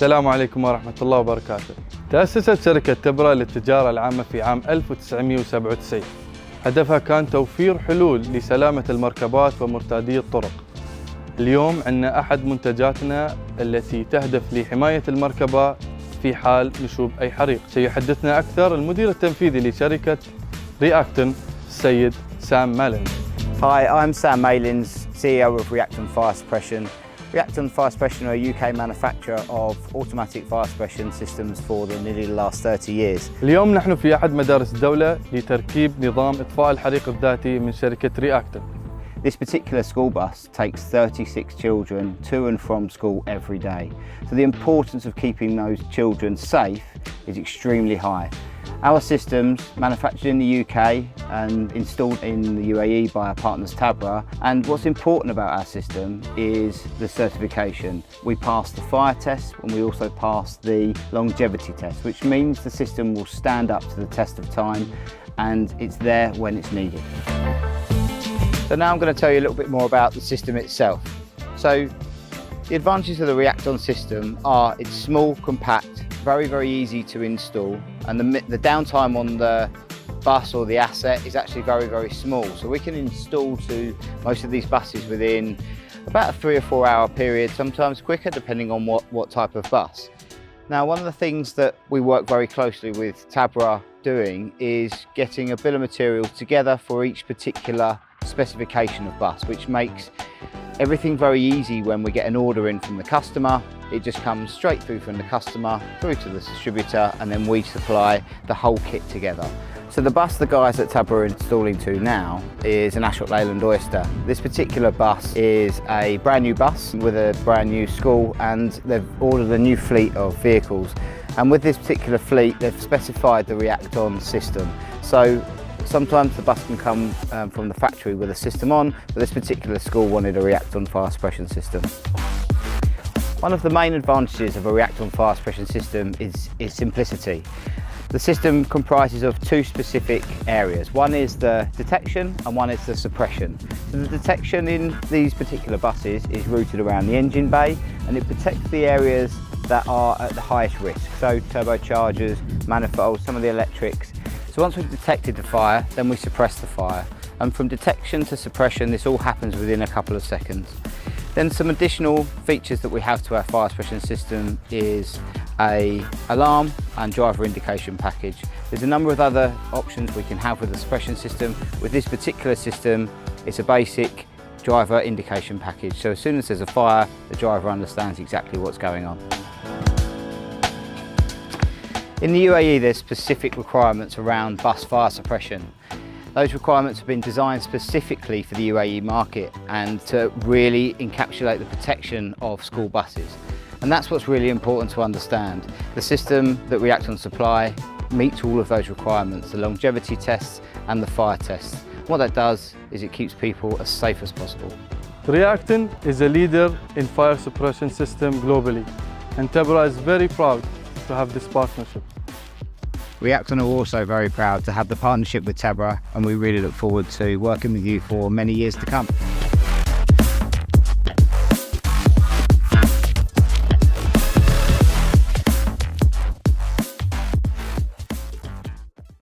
السلام عليكم ورحمة الله وبركاته. تأسست شركة تبرا للتجارة العامة في عام 1997. هدفها كان توفير حلول لسلامة المركبات ومرتادي الطرق. اليوم عندنا أحد منتجاتنا التي تهدف لحماية المركبة في حال نشوب أي حريق. سيحدثنا أكثر المدير التنفيذي لشركة رياكتون السيد سام مالينز. Hi, I'm Sam Malins, CEO of Reacton Fire Suppression. Reacton Fire Suppression are a UK manufacturer of automatic fire suppression systems for nearly the last 30 years. اليوم نحن في أحد مدارس الدولة لتركيب نظام إطفاء الحريق الذاتي من شركة رياكتون. This particular school bus takes 36 children to and from school every day. So the importance of keeping those children safe is extremely high. Our systems manufactured in the UK and installed in the UAE by our partners Tabra, and what's important about our system is the certification. We pass the fire test and we also pass the longevity test, which means the system will stand up to the test of time and it's there when it's needed. So now I'm going to tell you a little bit more about the system itself. So the advantages of the Reacton system are it's small, compact, very easy to install, and the downtime on the bus or the asset is actually very small. So we can install to most of these buses within about a 3 or 4 hour period, sometimes quicker depending on what type of bus. Now, one of the things that we work very closely with Tabra doing is getting a bill of material together for each particular specification of bus, which makes everything very easy. When we get an order in from the customer, it just comes straight through from the customer through to the distributor, and then we supply the whole kit together. So the bus the guys at Tabra are installing to now is an Ashok Leyland Oyster. This particular bus is a brand new bus with a brand new school, and they've ordered a new fleet of vehicles. And with this particular fleet, they've specified the Reacton system. So sometimes the bus can come from the factory with a system on, but this particular school wanted a Reacton fire suppression system. One of the main advantages of a Reacton fire suppression system is simplicity. The system comprises of two specific areas. One is the detection and one is the suppression. So the detection in these particular buses is routed around the engine bay, and it protects the areas that are at the highest risk. So turbochargers, manifolds, some of the electrics. So once we've detected the fire, then we suppress the fire. And from detection to suppression, this all happens within a couple of seconds. Then some additional features that we have to our fire suppression system is an alarm and driver indication package. There's a number of other options we can have with the suppression system. With this particular system, it's a basic driver indication package. So as soon as there's a fire, the driver understands exactly what's going on. In the UAE, there's specific requirements around bus fire suppression. Those requirements have been designed specifically for the UAE market and to really encapsulate the protection of school buses. And that's what's really important to understand. The system that Reacton supply meets all of those requirements, the longevity tests and the fire tests. What that does is it keeps people as safe as possible. Reacton is a leader in fire suppression system globally, and Tabra is very proud to have this partnership. Reacton are also very proud to have the partnership with Tabra, and we really look forward to working with you for many years to come.